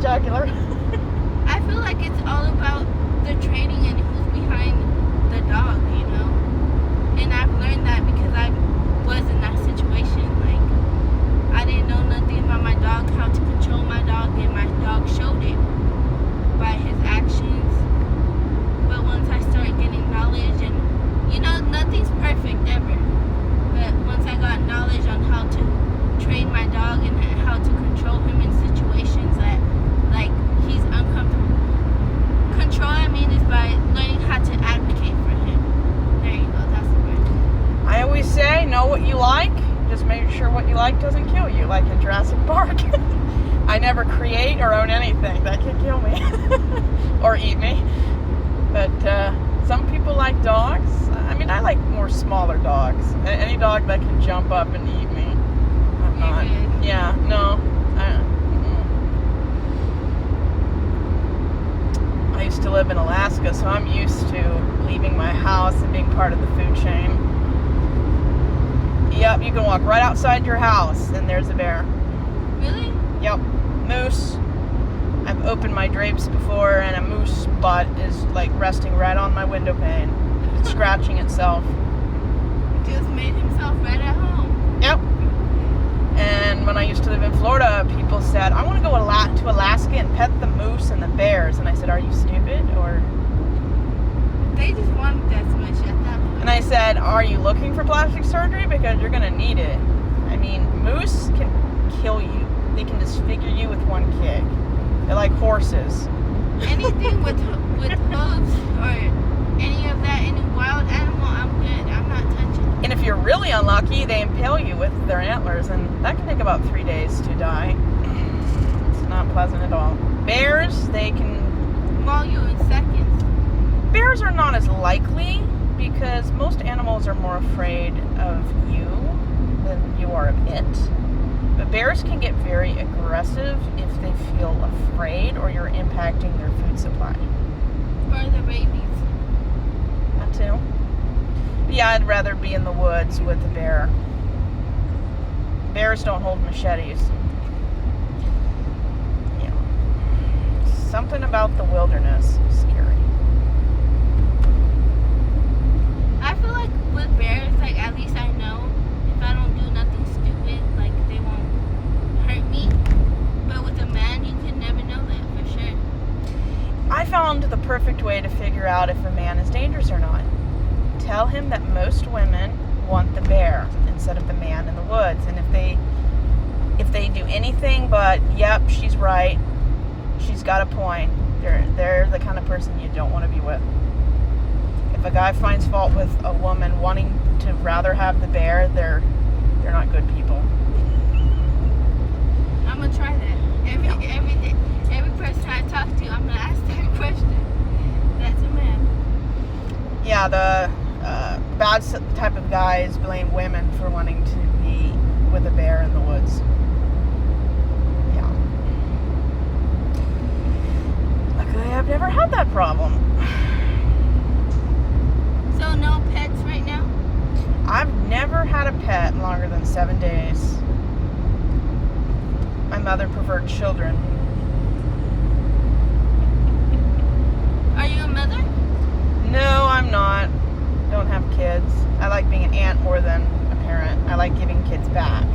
spectacular. I feel like it's all about the training and who's behind the dog, you know? And I've learned that because I was in that situation. Like, I didn't know nothing about my dog, how to control my dog, and my dog showed it by his actions. But once I started getting knowledge, and, you know, nothing's perfect ever. But once I got knowledge on how to train my dog and how to control him in situations that, like, he's uncomfortable. Control, I mean, is by learning how to advocate for him. There you go, that's the word. I always say, know what you like. Just make sure what you like doesn't kill you, like in Jurassic Park. I never create or own anything that could kill me or eat me. But some people like dogs. I mean, I like more smaller dogs. Any dog that can jump up and eat me. I'm not. Yeah, no. I used to live in Alaska, so I'm used to leaving my house and being part of the food chain. Yep, you can walk right outside your house and there's a bear. Really? Yep. Moose. I've opened my drapes before and a moose butt is like resting right on my window pane. It's scratching itself. Just made himself right at home. Yep. And when I used to live in Florida, people said, I want to go to Alaska and pet the moose and the bears. And I said, are you stupid? Or They just wanted that so much at that point. And I said, are you looking for plastic surgery? Because you're going to need it. I mean, moose can kill you. They can disfigure you with one kick. They're like horses. Anything with hooves or any of that, any wild animal, I'm good. I'm not touching. And if you're really unlucky, they impale you with their antlers, and that can take about 3 days to die. It's not pleasant at all. Bears, they can... Maul you in seconds. Bears are not as likely because most animals are more afraid of you than you are of it. But bears can get very aggressive if they feel afraid or you're impacting their food supply. For the babies. That too. Yeah, I'd rather be in the woods with a bear. Bears don't hold machetes. Yeah. Something about the wilderness is scary. I feel like with bears, like, at least I know if I don't do nothing stupid, like, they won't hurt me. But with a man, you could never know that for sure. I found the perfect way to figure out if a man is dangerous or not. Tell him that most women want the bear instead of the man in the woods. And if they do anything but, yep, she's right, she's got a point, they're the kind of person you don't want to be with. If a guy finds fault with a woman wanting to rather have the bear, they're not good people. I'm gonna try that. Every day, every person I talk to, I'm gonna ask that question. That's a man. Yeah, the bad type of guys blame women for wanting to be with a bear in the woods. Yeah. Luckily, I've never had that problem. So no pets right now? I've never had a pet longer than 7 days. My mother preferred children. Are you a mother? No, I'm not. Don't have kids. I like being an aunt more than a parent. I like giving kids back.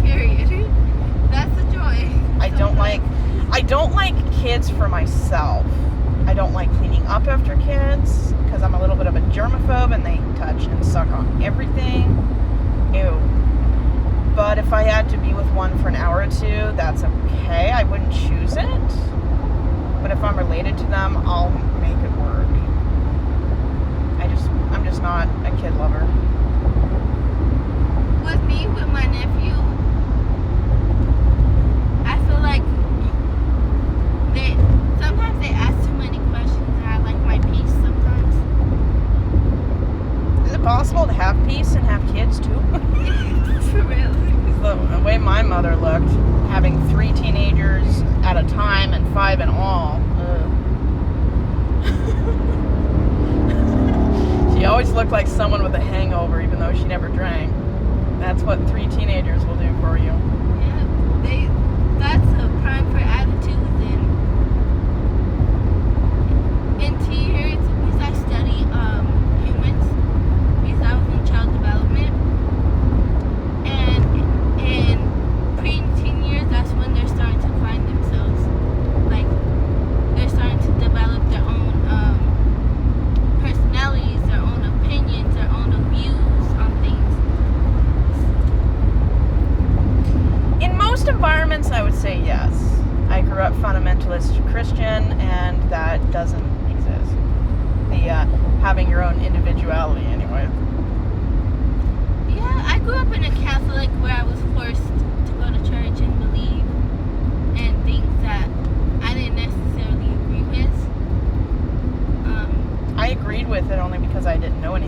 Period. That's the joy. I don't like kids for myself. I don't like cleaning up after kids because I'm a little bit of a germaphobe and they touch and suck on everything. Ew. But if I had to be with one for an hour or two, that's okay. I wouldn't choose it. But if I'm related to them, I'll make it work. I'm just not a kid lover. With me, with my nephew, I feel like sometimes they ask too many questions and I like my peace sometimes. Is it possible to have peace and have kids too? For real. The way my mother looked, having 3 teenagers at a time and 5 in all. She always looked like someone with a hangover, even though she never drank. That's what 3 teenagers will do for you. Yeah, that's a prime for attitudes and years, because I study humans, because I was in child development, and in pre-teen years, that's when they're starting to find themselves. Like, they're starting to develop their own personalities, their own opinions, their own views on things. In most environments, I would say yes. I grew up fundamentalist Christian, and that doesn't exist. The having your own individuality, anyway. Yeah, I grew up in a Catholic where I was forced to go to church and believe in things that I didn't necessarily agree with. I agreed with it only because I didn't know anything.